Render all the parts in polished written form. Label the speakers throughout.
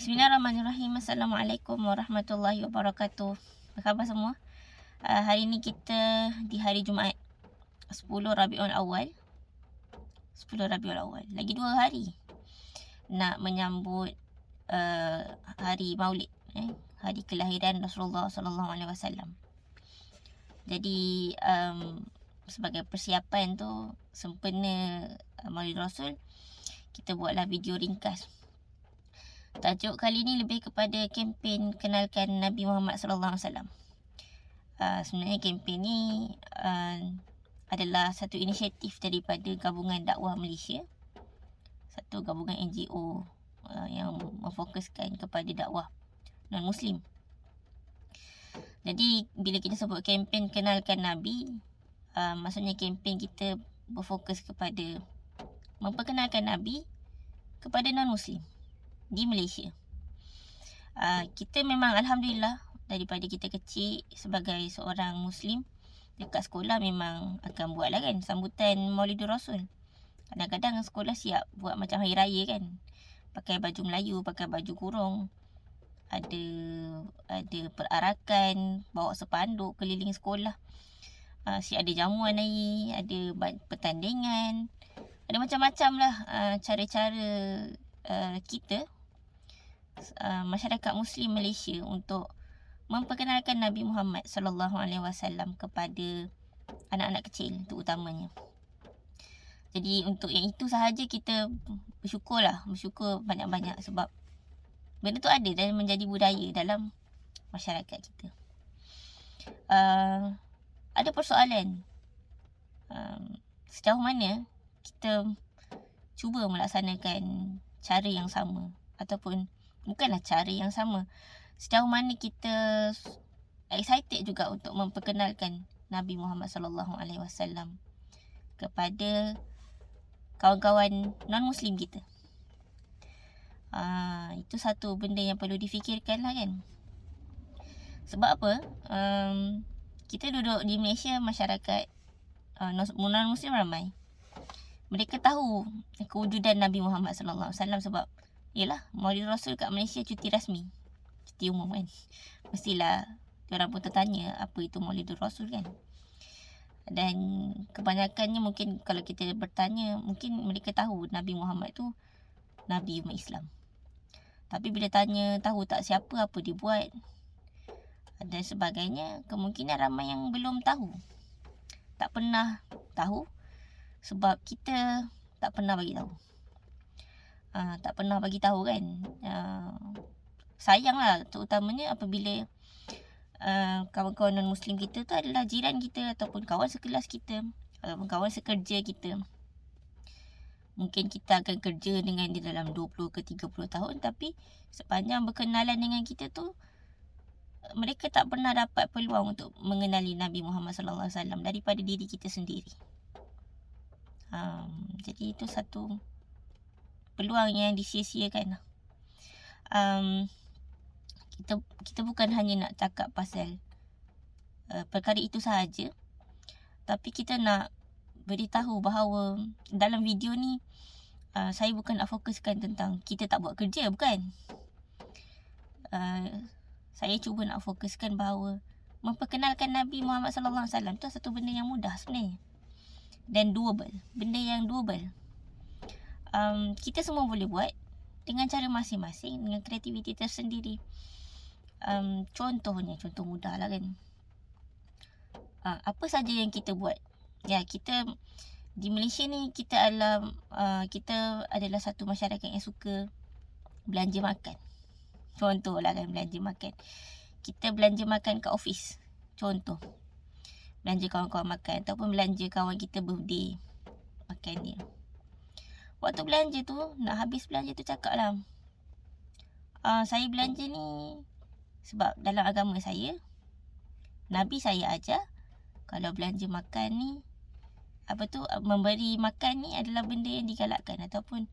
Speaker 1: Bismillahirrahmanirrahim. Assalamualaikum warahmatullahi wabarakatuh. Apa khabar semua? Hari ni kita di hari Jumaat 10 Rabiul Awal. 10 Rabiul Awal. Lagi 2 hari nak menyambut hari Maulid, hari kelahiran Rasulullah sallallahu alaihi wasallam. Jadi sebagai persiapan tu sempena Maulid Rasul, kita buatlah video ringkas. Tajuk kali ni lebih kepada kempen kenalkan Nabi Muhammad sallallahu alaihi wasallam. Sebenarnya kempen ni adalah satu inisiatif daripada Gabungan Dakwah Malaysia, satu gabungan NGO yang memfokuskan kepada dakwah non-Muslim. Jadi bila kita sebut kempen kenalkan Nabi, maksudnya kempen kita berfokus kepada memperkenalkan Nabi kepada non-Muslim di Malaysia. Kita memang Alhamdulillah daripada kita kecil sebagai seorang Muslim, dekat sekolah memang akan buat lah kan sambutan Maulidur Rasul. Kadang-kadang sekolah siap buat macam hari raya kan, pakai baju Melayu, pakai baju kurung, ada perarakan, bawa sepanduk keliling sekolah, siap ada jamuan air, ada pertandingan, ada macam-macam lah cara-cara kita masyarakat Muslim Malaysia untuk memperkenalkan Nabi Muhammad sallallahu alaihi wasallam kepada anak-anak kecil terutamanya. Jadi untuk yang itu sahaja kita bersyukur banyak-banyak sebab benda tu ada dan menjadi budaya dalam masyarakat kita. Ada persoalan sejauh mana kita cuba melaksanakan cara yang sama, ataupun bukanlah cara yang sama, sejauh mana kita excited juga untuk memperkenalkan Nabi Muhammad sallallahu alaihi wasallam kepada kawan-kawan non-Muslim kita. Itu satu benda yang perlu difikirkan lah kan. Sebab apa? Kita duduk di Malaysia, masyarakat non-Muslim ramai. Mereka tahu kewujudan Nabi Muhammad sallallahu alaihi wasallam sebab yalah, Maulid Rasul kat Malaysia cuti rasmi, cuti umum kan. Mestilah diorang pun tertanya apa itu Maulidur Rasul kan. Dan kebanyakannya mungkin kalau kita bertanya, mungkin mereka tahu Nabi Muhammad tu Nabi umat Islam. Tapi bila tanya tahu tak siapa, apa dia buat dan sebagainya, kemungkinan ramai yang belum tahu, tak pernah tahu sebab kita tak pernah bagi tahu. Tak pernah bagi tahu kan. Sayanglah terutamanya apabila kawan-kawan non-Muslim kita tu adalah jiran kita ataupun kawan sekelas kita ataupun kawan sekerja kita. Mungkin kita akan kerja dengan dia dalam 20 ke 30 tahun, tapi sepanjang berkenalan dengan kita tu, mereka tak pernah dapat peluang untuk mengenali Nabi Muhammad sallallahu alaihi wasallam daripada diri kita sendiri. Jadi itu satu peluang yang disia-siakan. Kita bukan hanya nak cakap pasal perkara itu sahaja, tapi kita nak beritahu bahawa dalam video ni saya bukan nak fokuskan tentang kita tak buat kerja, bukan. Saya cuba nak fokuskan bahawa memperkenalkan Nabi Muhammad sallallahu alaihi wasallam tu satu benda yang mudah sebenarnya dan doable, benda yang doable. Kita semua boleh buat dengan cara masing-masing, dengan kreativiti tersendiri. Contohnya, contoh mudah lah kan. Apa saja yang kita buat. Ya, kita di Malaysia ni kita adalah satu masyarakat yang suka belanja makan. Contoh lah kan, belanja makan. Kita belanja makan kat office. Contoh. Belanja kawan-kawan makan ataupun belanja kawan kita birthday, makan dia. Waktu belanja tu, nak habis belanja tu cakap lah, saya belanja ni sebab dalam agama saya, Nabi saya ajar kalau belanja makan ni, memberi makan ni adalah benda yang digalakkan, ataupun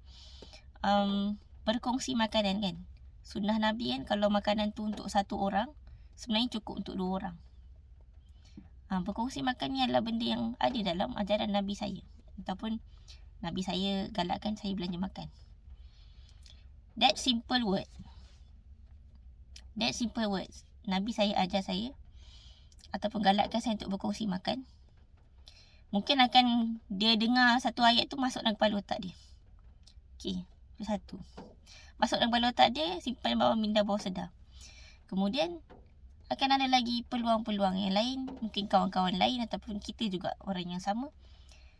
Speaker 1: berkongsi makanan kan. Sunnah Nabi kan, kalau makanan tu untuk satu orang, sebenarnya cukup untuk 2 orang. Berkongsi makan ni adalah benda yang ada dalam ajaran Nabi saya, ataupun Nabi saya galakkan saya belanja makan. That simple word, That simple words. Nabi saya ajar saya ataupun galakkan saya untuk berkongsi makan. Mungkin akan dia dengar satu ayat tu masuk dalam kepala otak dia. Okey, itu satu. Masuk dalam kepala otak dia, simpan bawah minda bawah sedar. Kemudian akan ada lagi peluang-peluang yang lain, mungkin kawan-kawan lain ataupun kita juga orang yang sama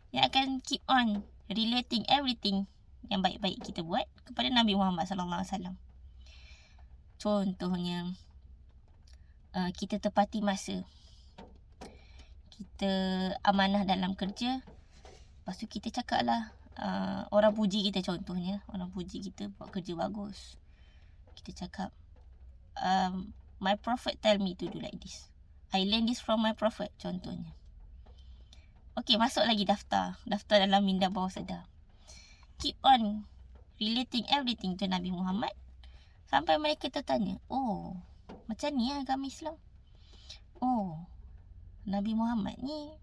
Speaker 1: yang akan keep on relating everything yang baik-baik kita buat kepada Nabi Muhammad sallallahu alaihi wasallam. Contohnya kita tepati masa. Kita amanah dalam kerja. Lepas tu kita cakap lah, orang puji kita contohnya. Orang puji kita buat kerja bagus. Kita cakap, my prophet tell me to do like this. I learn this from my prophet contohnya. Okey, masuk lagi daftar. Daftar dalam minda bawah sedar. Keep on relating everything to Nabi Muhammad. Sampai mereka tertanya, oh, macam ni agama Islam. Oh, Nabi Muhammad ni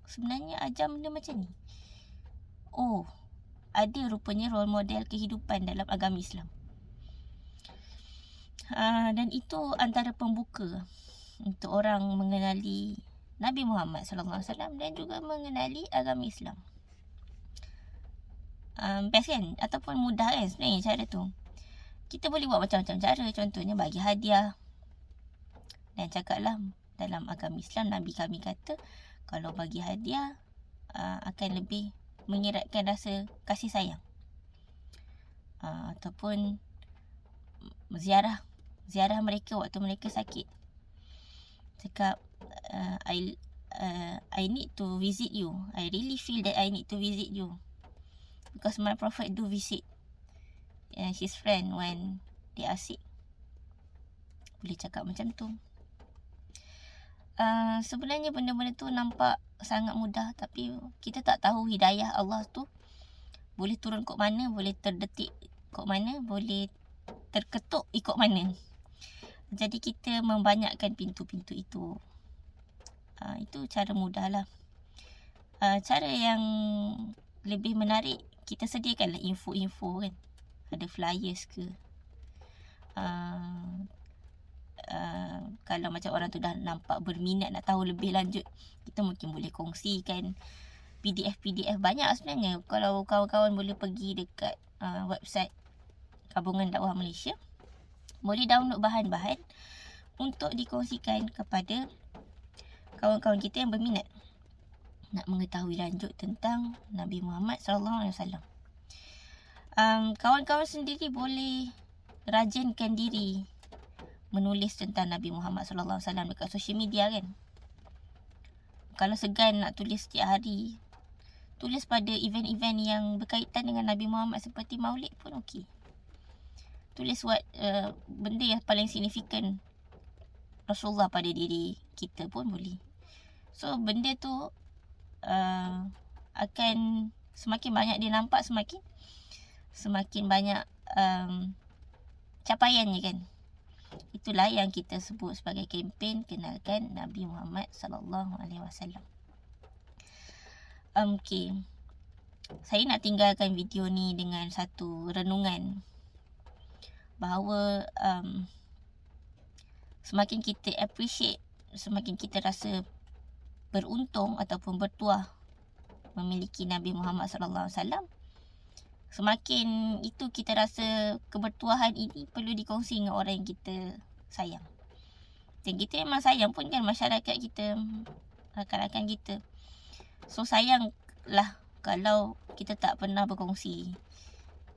Speaker 1: sebenarnya ajar benda macam ni. Oh, ada rupanya role model kehidupan dalam agama Islam. Dan itu antara pembuka untuk orang mengenali Nabi Muhammad sallallahu alaihi wasallam dan juga mengenali agama Islam. Best kan? Ataupun mudah kan sebenarnya cara tu. Kita boleh buat macam-macam cara. Contohnya bagi hadiah. Dan cakaplah dalam agama Islam, Nabi kami kata kalau bagi hadiah akan lebih mengeratkan rasa kasih sayang. Ataupun ziarah mereka waktu mereka sakit. Cakap, I need to visit you. I really feel that I need to visit you. Because my prophet do visit his friend when they are sick. Boleh cakap macam tu. Sebenarnya benda-benda tu nampak sangat mudah, tapi kita tak tahu hidayah Allah tu boleh turun kok mana, boleh terdetik kok mana, boleh terketuk ikut mana. Jadi kita membanyakkan pintu-pintu itu. Itu cara mudah lah. Cara yang lebih menarik, kita sediakanlah info-info kan. Ada flyers ke. Kalau macam orang tu dah nampak berminat nak tahu lebih lanjut, kita mungkin boleh kongsikan PDF banyak sebenarnya. Kalau kawan-kawan boleh pergi dekat website Gabungan Dakwah Malaysia, boleh download bahan-bahan untuk dikongsikan kepada kawan-kawan kita yang berminat nak mengetahui lanjut tentang Nabi Muhammad sallallahu alaihi wasallam. Kawan-kawan sendiri boleh rajinkan diri menulis tentang Nabi Muhammad sallallahu alaihi wasallam dekat social media kan. Kalau segan nak tulis setiap hari, tulis pada event-event yang berkaitan dengan Nabi Muhammad seperti Maulid pun okey. Tulis benda yang paling signifikan Rasulullah pada diri kita pun boleh. So benda tu akan semakin banyak dia nampak, semakin banyak capaiannya kan. Itulah yang kita sebut sebagai kempen kenalkan Nabi Muhammad sallallahu alaihi wasallam. Okey. Saya nak tinggalkan video ni dengan satu renungan bahawa semakin kita appreciate, semakin kita rasa beruntung ataupun bertuah memiliki Nabi Muhammad sallallahu alaihi wasallam, semakin itu kita rasa kebertuahan ini perlu dikongsi dengan orang yang kita sayang. Dan kita memang sayang pun kan masyarakat kita, rakan-rakan kita. So sayanglah kalau kita tak pernah berkongsi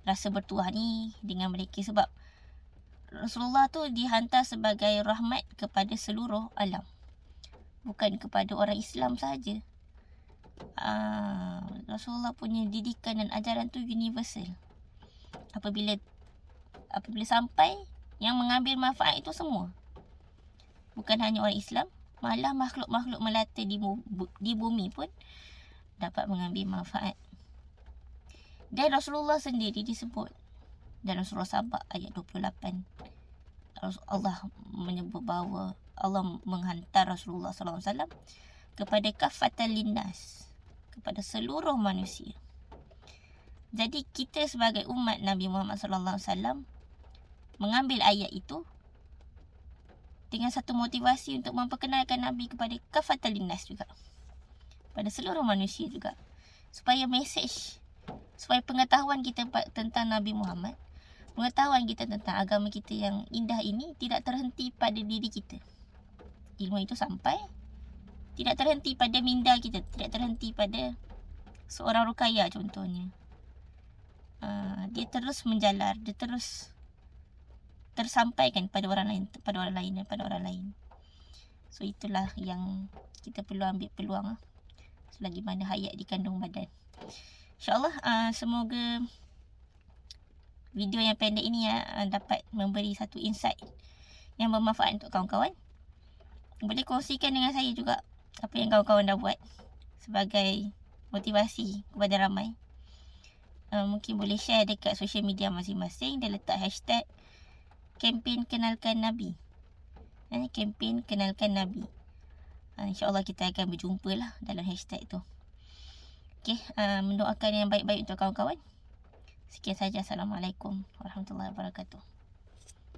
Speaker 1: rasa bertuah ni dengan mereka, sebab Rasulullah tu dihantar sebagai rahmat kepada seluruh alam, bukan kepada orang Islam sahaja. Rasulullah punya didikan dan ajaran tu universal. Apabila sampai, yang mengambil manfaat itu semua, bukan hanya orang Islam, malah makhluk-makhluk melata di bumi pun dapat mengambil manfaat. Dan Rasulullah sendiri disebut dalam surah Sabah ayat 28. Allah menyebut bahawa Allah menghantar Rasulullah sallallahu alaihi wasallam kepada kafatan linnas, kepada seluruh manusia. Jadi kita sebagai umat Nabi Muhammad sallallahu alaihi wasallam mengambil ayat itu dengan satu motivasi untuk memperkenalkan Nabi kepada kafatal linnas juga, pada seluruh manusia juga, supaya pengetahuan kita tentang Nabi Muhammad, pengetahuan kita tentang agama kita yang indah ini tidak terhenti pada diri kita. Ilmu itu sampai, tidak terhenti pada minda kita, tidak terhenti pada seorang Ruqayyah contohnya. Dia terus menjalar, dia terus tersampaikan pada orang lain, pada orang lain. So itulah yang kita perlu ambil peluang selagi mana hayat di kandung badan. InsyaAllah semoga video yang pendek ini dapat memberi satu insight yang bermanfaat untuk kawan-kawan. Boleh kongsikan dengan saya juga apa yang kawan-kawan dah buat sebagai motivasi kepada ramai. Mungkin boleh share dekat social media masing-masing dan letak hashtag kempen kenalkan Nabi. Kempen kenalkan Nabi. InsyaAllah kita akan berjumpa lah dalam hashtag tu. Okay, mendoakan yang baik-baik untuk kawan-kawan. Sekian saja. Assalamualaikum warahmatullahi wabarakatuh.